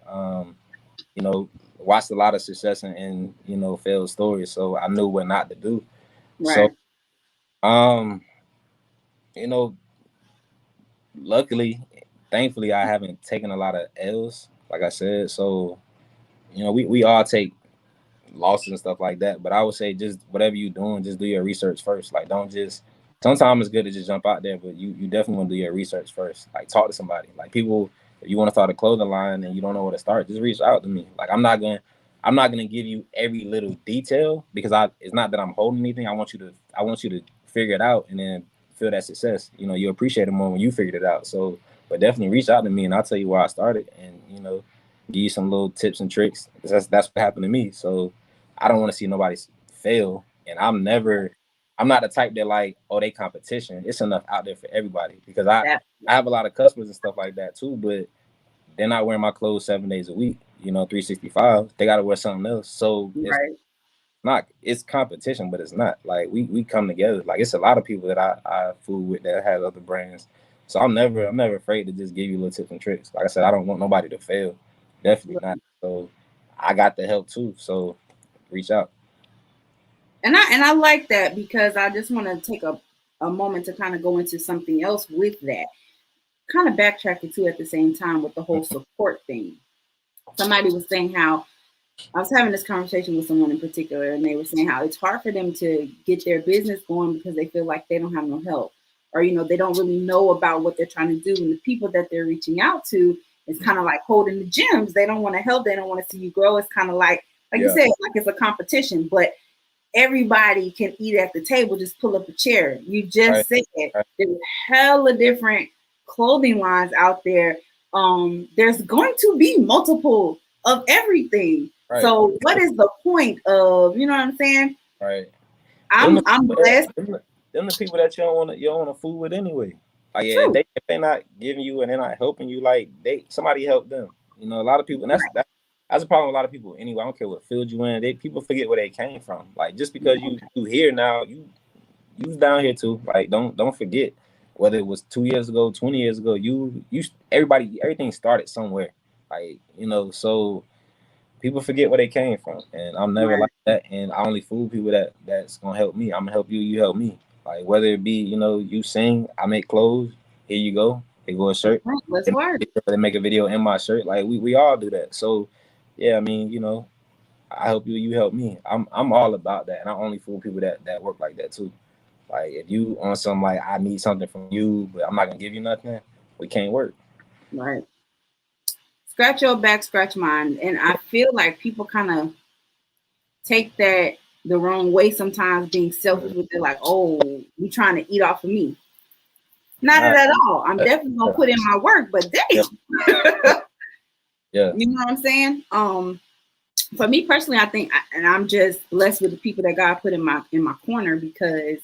you know, watched a lot of success and you know, failed stories, so I knew what not to do. Right. So, you know, luckily, thankfully, I haven't taken a lot of L's, like I said. So, you know, we all take losses and stuff like that. But I would say just whatever you're doing, just do your research first. Like, don't just. Sometimes it's good to just jump out there, but you definitely want to do your research first. Like, talk to somebody. Like, people, if you want to start a clothing line and you don't know where to start, just reach out to me. Like, I'm not gonna give you every little detail because it's not that I'm holding anything. I want you to figure it out and then feel that success. You know, you appreciate it more when you figured it out. So, but definitely reach out to me and I'll tell you where I started and you know, give you some little tips and tricks. That's what happened to me. So I don't want to see nobody fail. And I'm not the type that like, oh, they competition. It's enough out there for everybody because I have a lot of customers and stuff like that too, but they're not wearing my clothes 7 days a week, you know, 365. They got to wear something else. So it's competition, but it's not like we come together. Like it's a lot of people that I fool with that have other brands. So I'm never afraid to just give you little tips and tricks. Like I said, I don't want nobody to fail. Definitely not. So I got the help too. So reach out. And I like that because I just want to take a moment to kind of go into something else with that. Kind of backtracking too at the same time with the whole support thing. Somebody was saying how I was having this conversation with someone in particular, and they were saying how it's hard for them to get their business going because they feel like they don't have no help, or you know, they don't really know about what they're trying to do, and the people that they're reaching out to is kind of like holding the gems. They don't want to help. They don't want to see you grow. It's kind of like you said, like it's a competition, but everybody can eat at the table. Just pull up a chair. You just said there's hella different clothing lines out there. There's going to be multiple of everything. Right. So what is the point of, you know what I'm saying? Right. I'm blessed. Them the people that you don't want to fool with anyway. Like if they're not giving you and they're not helping you, like somebody help them. You know, a lot of people, and that's a problem with a lot of people anyway. I don't care what field you in. People forget where they came from. Like just because you here now, you down here too. Like don't forget whether it was 2 years ago, 20 years ago. Everything started somewhere. Like you know, so people forget where they came from, and I'm never like that. And I only fool people that's gonna help me. I'm gonna help you. You help me. Like whether it be you know you sing, I make clothes. Here you go. They go a shirt. Let's work. They make a video in my shirt. Like we all do that. So yeah, I mean you know, I help you. You help me. I'm all about that, and I only fool people that work like that too. Like if you on something like I need something from you, but I'm not gonna give you nothing, we can't work. Right. Scratch your back, scratch mine. And I feel like people kind of take that the wrong way sometimes, being selfish with it, like, oh, you trying to eat off of me. Not at all. I'm definitely gonna put in my work, but damn. Yeah. You know what I'm saying? For me personally, I think, and I'm just blessed with the people that God put in my corner, because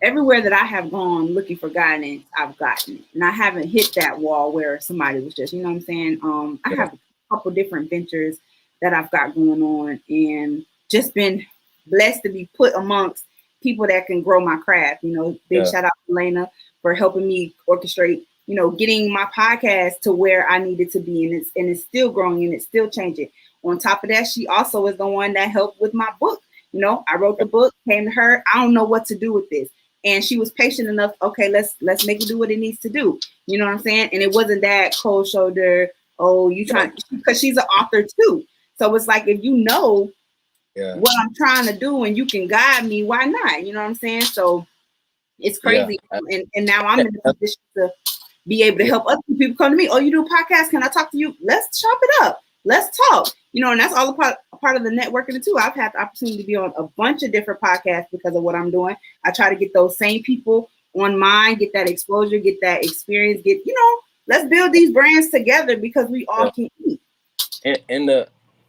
everywhere that I have gone looking for guidance, I've gotten it. And I haven't hit that wall where somebody was just, you know what I'm saying? I have a couple different ventures that I've got going on, and just been blessed to be put amongst people that can grow my craft. You know, big shout out to Elena for helping me orchestrate, you know, getting my podcast to where I needed to be. And it's still growing and it's still changing. On top of that, she also is the one that helped with my book. You know, I wrote the book, came to her. I don't know what to do with this. And she was patient enough. Okay, let's make it do what it needs to do. You know what I'm saying? And it wasn't that cold shoulder. Oh, you trying, because she's an author too. So it's like, if you know what I'm trying to do and you can guide me, why not? You know what I'm saying? So it's crazy. And now I'm in a position to be able to help other people come to me. Oh, you do a podcast? Can I talk to you? Let's chop it up. Let's talk. You know, and that's all a part of the networking too. I've had the opportunity to be on a bunch of different podcasts because of what I'm doing. I try to get those same people on mine, get that exposure, get that experience, let's build these brands together because we all can eat. And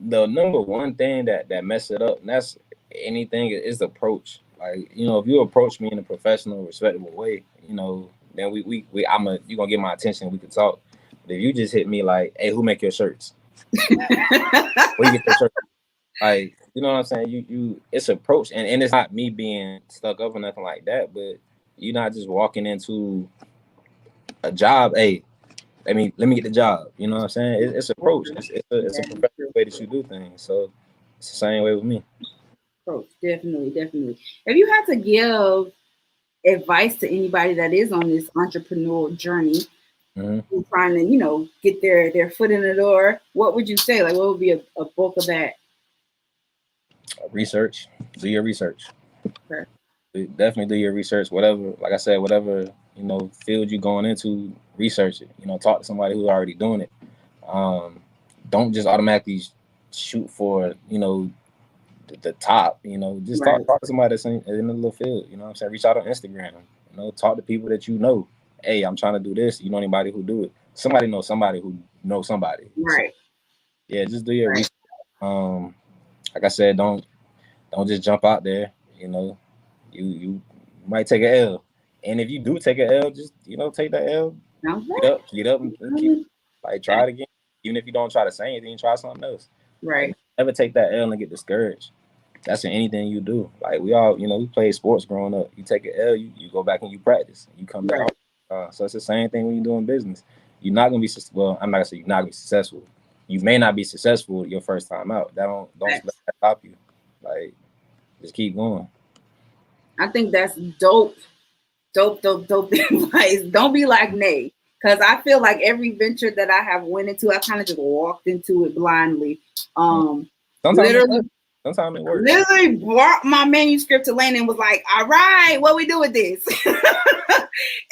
the number one thing that messes it up, and that's anything, is the approach. Like, you know, if you approach me in a professional, respectable way, you know, then you're gonna get my attention. We can talk. But if you just hit me like, hey, who make your shirts? Where you get your shirts? Like, you know what I'm saying? You it's approach, and it's not me being stuck up or nothing like that, but you're not just walking into a job. Hey, let me get the job. You know what I'm saying? It's approach. It's a professional way that you do things. So it's the same way with me. Approach, definitely. If you had to give advice to anybody that is on this entrepreneurial journey, who's trying to, get their foot in the door, what would you say? Like, what would be a bulk of that? Research. Do your research. Okay. Definitely do your research. Whatever, like I said, whatever field you're going into, research it. Talk to somebody who's already doing it. Don't just automatically shoot for the top. Just Right. talk to somebody that's in the little field. You know what I'm saying? Reach out on Instagram. Talk to people that you know. Hey, I'm trying to do this. You know anybody who do it? Somebody knows somebody who knows somebody. Right. So, yeah, just do your research. Like I said, don't just jump out there. You might take an L, and if you do take an L, just take that L. Get up, and keep try it again. Even if you don't try the same thing, try something else. Right. Never take that L and get discouraged. That's in anything you do. Like we all, we played sports growing up. You take an L, you go back and you practice. You come back. Right. So it's the same thing when you doing business. You're not gonna be I'm not gonna say you're not gonna be successful. You may not be successful your first time out. Don't let that stop you. Just keep going. I think that's dope advice. Don't be like Nay, because I feel like every venture that I have went into, I kind of just walked into it blindly. Sometimes it works. Literally brought my manuscript to Lane and was like, "All right, what we do with this?"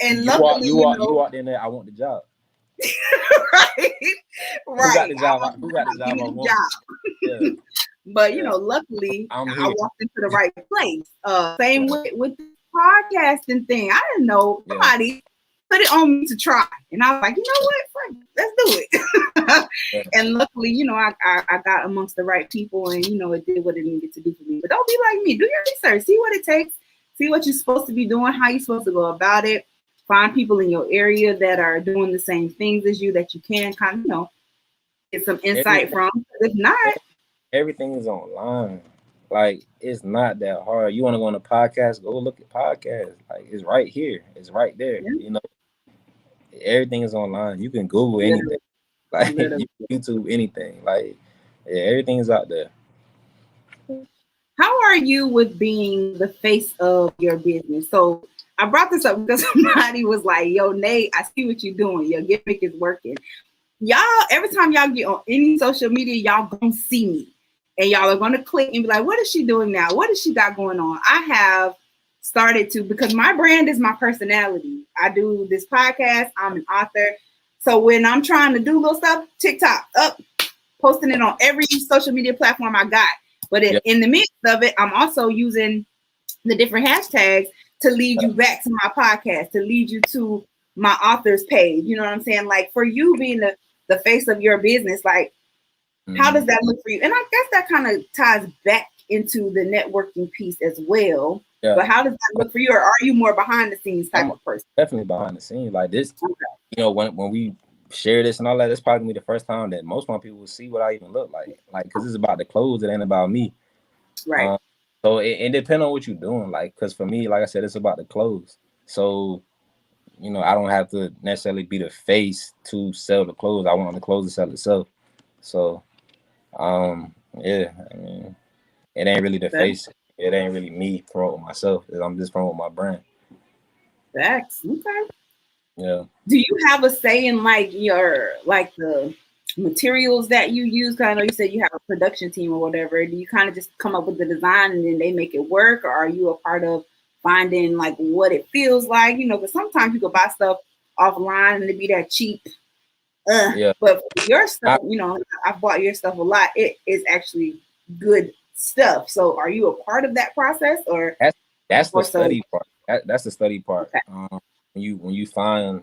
And luckily, you walked in there. I want the job. Right. Who got the job? Who got the job? Yeah. But luckily, I walked into the right place. Same with the podcasting thing. I didn't know somebody put it on me to try, and I was like, you know what, let's do it. And luckily, I got amongst the right people, and it did what it needed to do for me. But don't be like me. Do your research. See what it takes. See what you're supposed to be doing. How you're supposed to go about it. Find people in your area that are doing the same things as you that you can kind of get some insight from. If not, everything is online. It's not that hard. You want to go on a podcast, go look at podcasts. It's right here. It's right there. Yeah. Everything is online. You can Google anything. You can YouTube anything. Everything is out there. How are you with being the face of your business? So I brought this up because somebody was like, yo, Nate, I see what you're doing. Your gimmick is working. Y'all, every time y'all get on any social media, y'all gonna see me. And y'all are gonna click and be like, what is she doing now? What does she got going on? I have started to, because my brand is my personality. I do this podcast. I'm an author. So when I'm trying to do little stuff, TikTok, posting it on every social media platform I got. But in the midst of it, I'm also using the different hashtags to lead you back to my podcast, to lead you to my author's page. You know what I'm saying? For you being the face of your business, how does that look for you? And I guess that kind of ties back into the networking piece as well. Yeah. But how does that look for you? Or are you more behind the scenes type of person? Definitely behind the scenes. This, when we share this and all that, it's probably gonna be the first time that most of my people will see what I even look like. Because it's about the clothes, it ain't about me. Right. So it depends on what you're doing. Because for me, like I said, it's about the clothes. So, I don't have to necessarily be the face to sell the clothes. I want the clothes to sell itself. So, it ain't really the face. It ain't really me promoting myself. I'm just promoting my brand. Facts. Okay. Yeah. Do you have a say in your the materials that you use? Because I know you said you have a production team or whatever. Do you kind of just come up with the design and then they make it work, or are you a part of finding what it feels like? Because sometimes you can buy stuff offline and it be that cheap. But your stuff, I've bought your stuff a lot. It is actually good stuff. So are you a part of that process, or that's the study part? That's the study part. Okay. When you find,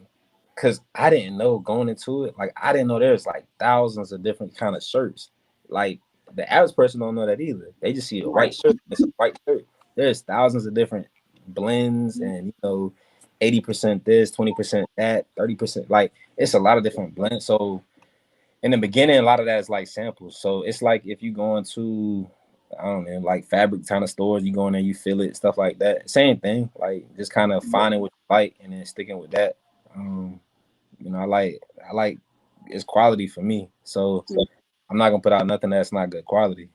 because I didn't know going into it, I didn't know there's thousands of different kind of shirts. The average person don't know that either. They just see a white shirt. It's a white shirt. There's thousands of different blends, and 80% this, 20% that, 30%. It's a lot of different blends. So in the beginning, a lot of that is samples. So it's if you go into, I don't know, fabric kind of stores, you go in there, you feel it, stuff like that. Same thing. Just kind of finding what you like and then sticking with that. You know, I like it's quality for me. So I'm not gonna put out nothing that's not good quality.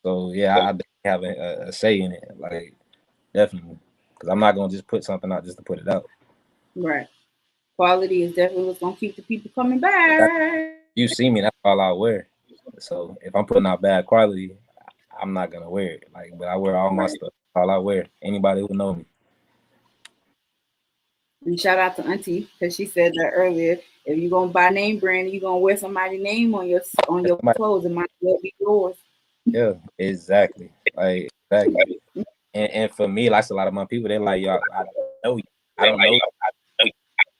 So yeah, I definitely have a say in it, like definitely, because I'm not gonna just put something out just to put it out. Right. Quality is definitely what's gonna keep the people coming back. You see me, that's all I wear. So if I'm putting out bad quality, I'm not gonna wear it. Like, but I wear all my stuff. All I wear. Anybody who know me. And shout out to Auntie because she said that earlier. If you're gonna buy name brand, you're gonna wear somebody's name on your clothes. It might as well be yours. Yeah, exactly. Like exactly. And for me, like a lot of my people, they're like, yo, I know you. I don't know.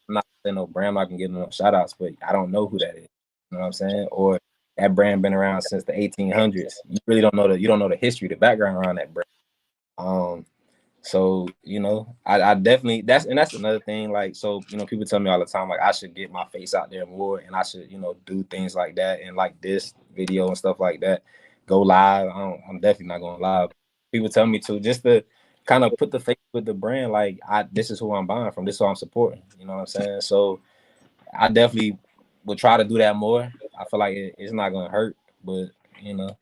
I'm not saying no brand, I can give them no shout outs, but I don't know who that is. You know what I'm saying? Or that brand been around since the 1800s. You really don't know the history, the background around that brand. So you know, I definitely that's another thing. Like, so you know, people tell me all the time like I should get my face out there more, and I should do things like that, and like this video and stuff like that, go live. I'm definitely not going live. People tell me to just to kind of put the face with the brand. Like this is who I'm buying from. This is who I'm supporting. You know what I'm saying? So I definitely will try to do that more. I feel like it's not gonna hurt, but you know.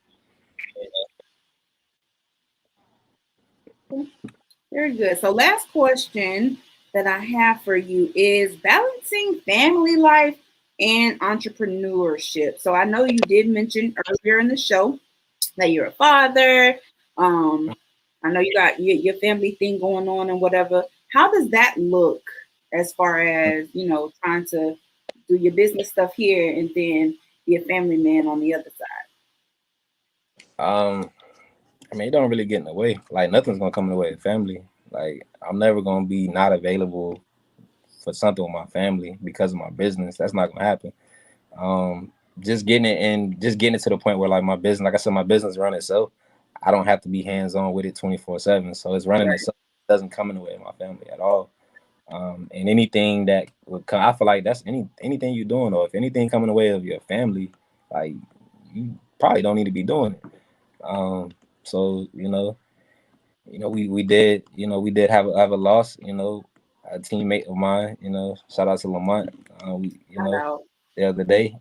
Very good. So last question that I have for you is balancing family life and entrepreneurship. So I know you did mention earlier in the show that you're a father. I know you got your family thing going on and whatever. How does that look as far as, trying to do your business stuff here and then be a family man on the other side? I mean, it don't really get in the way. Like, nothing's gonna come in the way of family. Like, I'm never gonna be not available for something with my family because of my business. That's not gonna happen. Just getting it to the point where, like, my business, like I said, my business run itself. I don't have to be hands on with it 24/7. So it's running itself. It doesn't come in the way of my family at all. And anything that would come, I feel like that's anything you're doing, or if anything come in the way of your family, like, you probably don't need to be doing it. So we did have a loss. A teammate of mine. Shout out to Lamont. The other day,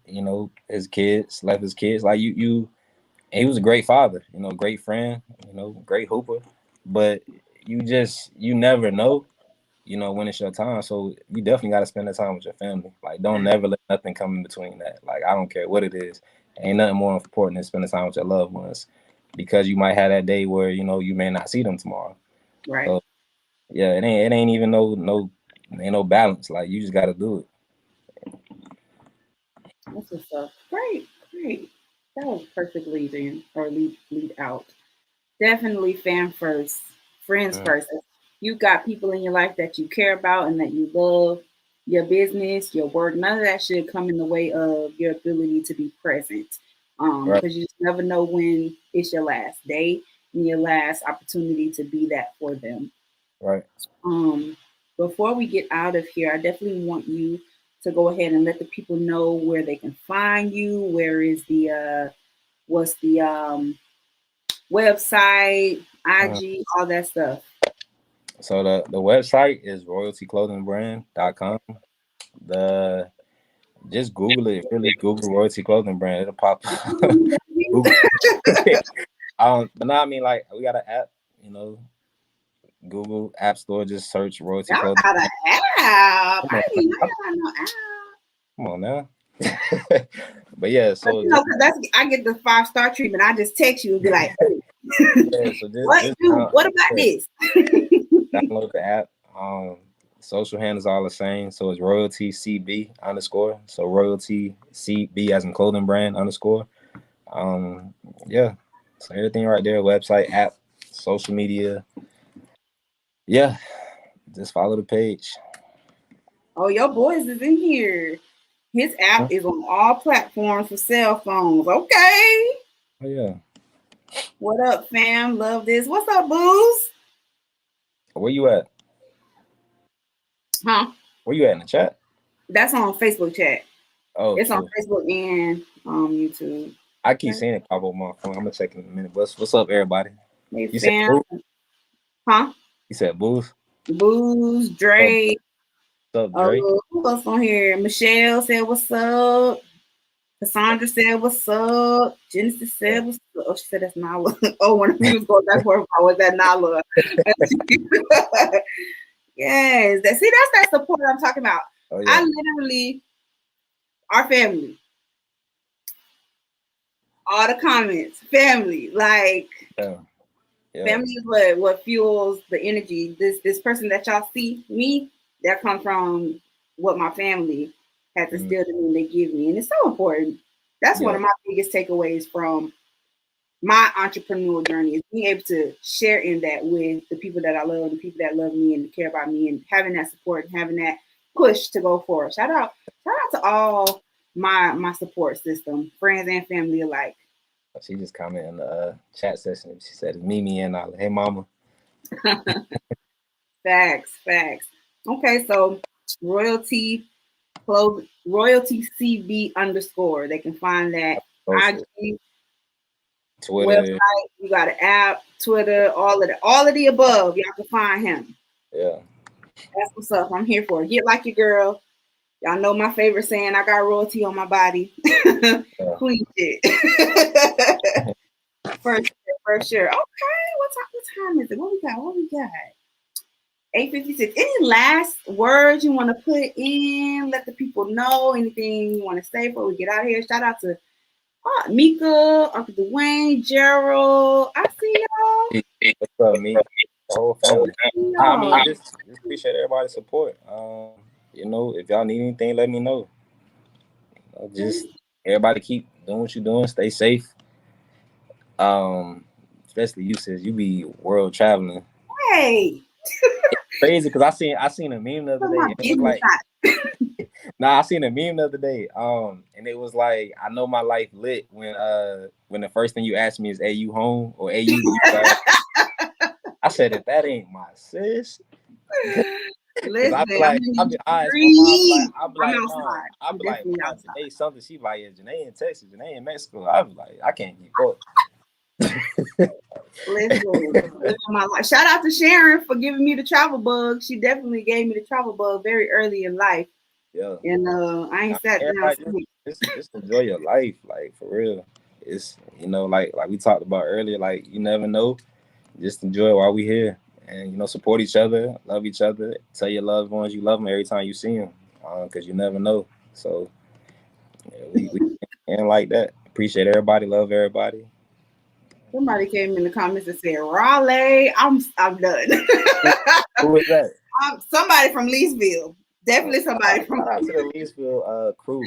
his kids left his kids. Like and he was a great father. Great friend. Great hooper. But you never know. When it's your time. So you definitely got to spend the time with your family. Like, don't never let nothing come in between that. Like, I don't care what it is. Ain't nothing more important than spending time with your loved ones, because you might have that day where you may not see them tomorrow. Right. So yeah, it ain't even no balance. Like, you just got to do it. That's what's up. Great. That was perfect lead out. Definitely fan first, friends first. You got people in your life that you care about and that you love. Your business, your work, none of that should come in the way of your ability to be present. Because you just never know when it's your last day and your last opportunity to be that for them. Right. Before we get out of here, I definitely want you to go ahead and let the people know where they can find you. Where is what's the website, IG, all that stuff. So the website is royaltyclothingbrand.com. Just Google it. Really Google Royalty Clothing Brand. It'll pop up. But no, I mean, like, we got an app, Google App Store, just search Royalty Clothing. Got an app. I didn't know no app. Come on now. But yeah, so I get the 5-star treatment. I just text you and be like, yeah, so what about this? Download the app. Social handles all the same. So it's Royalty CB _. So Royalty CB as in clothing brand _ Yeah. So everything right there, website, app, social media. Yeah. Just follow the page. Oh, your boys is in here. His app is on all platforms for cell phones. Okay. Oh yeah. What up, fam? Love this. What's up, Booze? Where you at? Huh? Where you at in the chat? That's on Facebook chat. Oh, it's on Facebook and YouTube. I keep seeing it pop up on my phone. I'm gonna check in a minute. What's up, everybody? Hey, you fam. said Booze? Huh? You said Booze? Booze, Dre. What's up, Dre? Who else on here? Michelle said, "What's up?" Cassandra said, "What's up?" Genesis said, "What's up?" Oh, she said that's Nala. Oh, when we was going back for was that Nala? Yes, that's that support I'm talking about. Oh, yeah. I literally, our family, all the comments, family, like Yeah. family is what fuels the energy. This person that y'all see me, that comes from what my family had to instill in me and they give me, and it's so important. That's one of my biggest takeaways from my entrepreneurial journey is being able to share in that with the people that I love, the people that love me and care about me, and having that support and having that push to go forward. Shout out to all my support system, friends and family alike. She just commented in the chat session. She said, "It's Mimi and Nala. Hey, mama." Facts. Okay, so royalty CB _ They can find that IG, Twitter, website. You got an app, Twitter, all of the above. Y'all can find him. Yeah, that's what's up. I'm here for it. Get like your girl. Y'all know my favorite saying. I got royalty on my body. Queen shit. for sure. Okay, what time is it? What we got? 8:56. Any last words you want to put in? Let the people know anything you want to say before we get out of here. Shout out to Mika, Uncle Dwayne, Gerald. I see y'all. What's up, me? The whole family. I mean, just appreciate everybody's support. If y'all need anything, let me know. Just everybody keep doing what you're doing. Stay safe. Especially you, sis. You be world traveling. Hey. Crazy because I seen a meme the other day. And it was like, I seen a meme the other day. And it was like, I know my life lit when the first thing you asked me is, "Hey, you home?" or "Hey, you." I said, if that ain't my sis. Listen, I'll be like, Janae something. She like, yeah, Janae in Texas, Janae in Mexico. I was like, I can't keep going. Listen, my life. Shout out to Sharon for giving me the travel bug. She definitely gave me the travel bug very early in life. Yeah. And I ain't sat down. Just enjoy your life, like for real. It's like we talked about earlier, like you never know. Just enjoy it while we here. And support each other, love each other, tell your loved ones you love them every time you see them, because you never know. So we and like that. Appreciate everybody, love everybody. Somebody came in the comments and said, "Raleigh, I'm done." Who was that? Somebody from Leesville. Definitely somebody from. Shout out to the Leesville crew.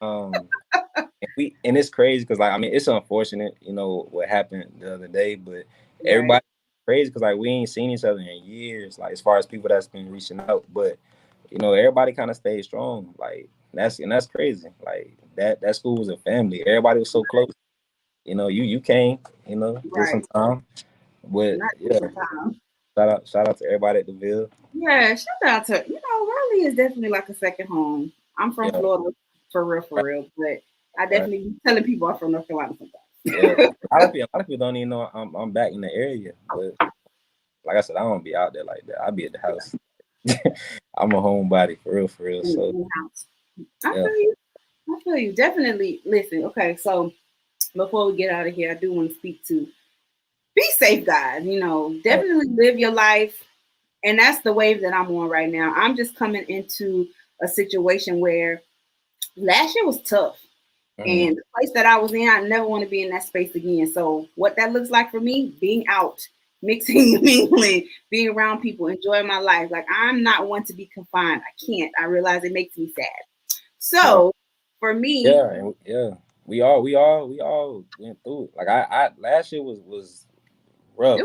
And it's crazy because it's unfortunate, what happened the other day, but everybody. Crazy because we ain't seen each other in years, like as far as people that's been reaching out, but everybody kind of stayed strong, that's crazy. Like that school was a family, everybody was so close. You came, get some time, but shout out to everybody at the Ville. Yeah, shout out to Raleigh is definitely like a second home. I'm from Florida for real, but I definitely be telling people I'm from North Carolina sometimes. Yeah, a lot of people don't even know I'm back in the area, but like I said, I don't be out there like that. I be at the house. I'm a homebody for real. So I feel you. Definitely. Listen, okay. So before we get out of here, I do want to speak to be safe, guys. Definitely live your life, and that's the wave that I'm on right now. I'm just coming into a situation where last year was tough. And the place that I was in, I never want to be in that space again. So what that looks like for me, being out, mixing, mingling, being around people, enjoying my life. Like I'm not one to be confined. I can't. I realize it makes me sad. So for me, we all went through it. Like I last year was rough.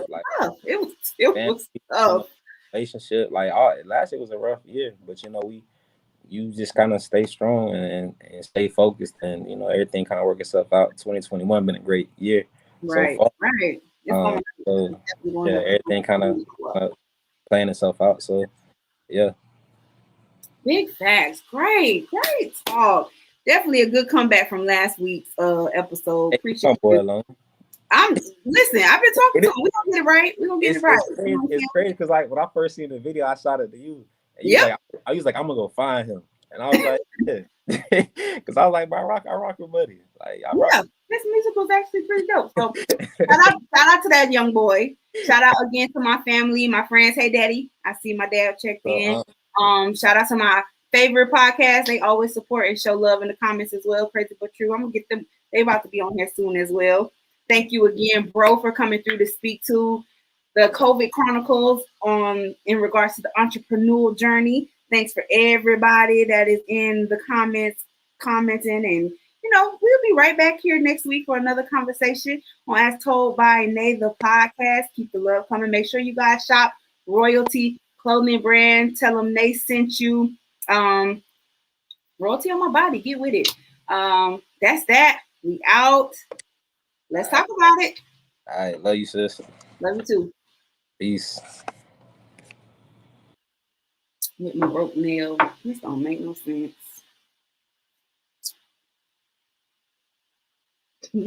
It was tough. Relationship, last year was a rough year, but you just kind of stay strong and stay focused, and everything kind of work itself out. 2021 been a great year, right? So far. Right. Everything kind of playing itself out. So big facts. Great talk. Definitely a good comeback from last week's episode. Appreciate it. Alone. Listen, I've been talking to him. We're gonna get it right. It's crazy because when I first seen the video, I shot it to you. And I was like, I'm gonna go find him, and I was like, yeah, because I was like, bro, I rock with Buddy. Like, I rock. Yeah, this music was actually pretty dope. So shout out to that young boy. Shout out again to my family, my friends. Hey, Daddy, I see my dad checked in. Shout out to my favorite podcast. They always support and show love in the comments as well. Crazy but true. I'm gonna get them. They about to be on here soon as well. Thank you again, bro, for coming through to speak to the COVID Chronicles in regards to the entrepreneurial journey. Thanks for everybody that is in the comments commenting, and we'll be right back here next week for another conversation on As Told by Nay the podcast. Keep the love coming. Make sure you guys shop Royalty Clothing Brand. Tell them Nay sent you. Royalty on my body. Get with it. That's that. We out. Let's talk about it. All right, love you, sis. Love you too. Peace. With my broke nail. This don't make no sense.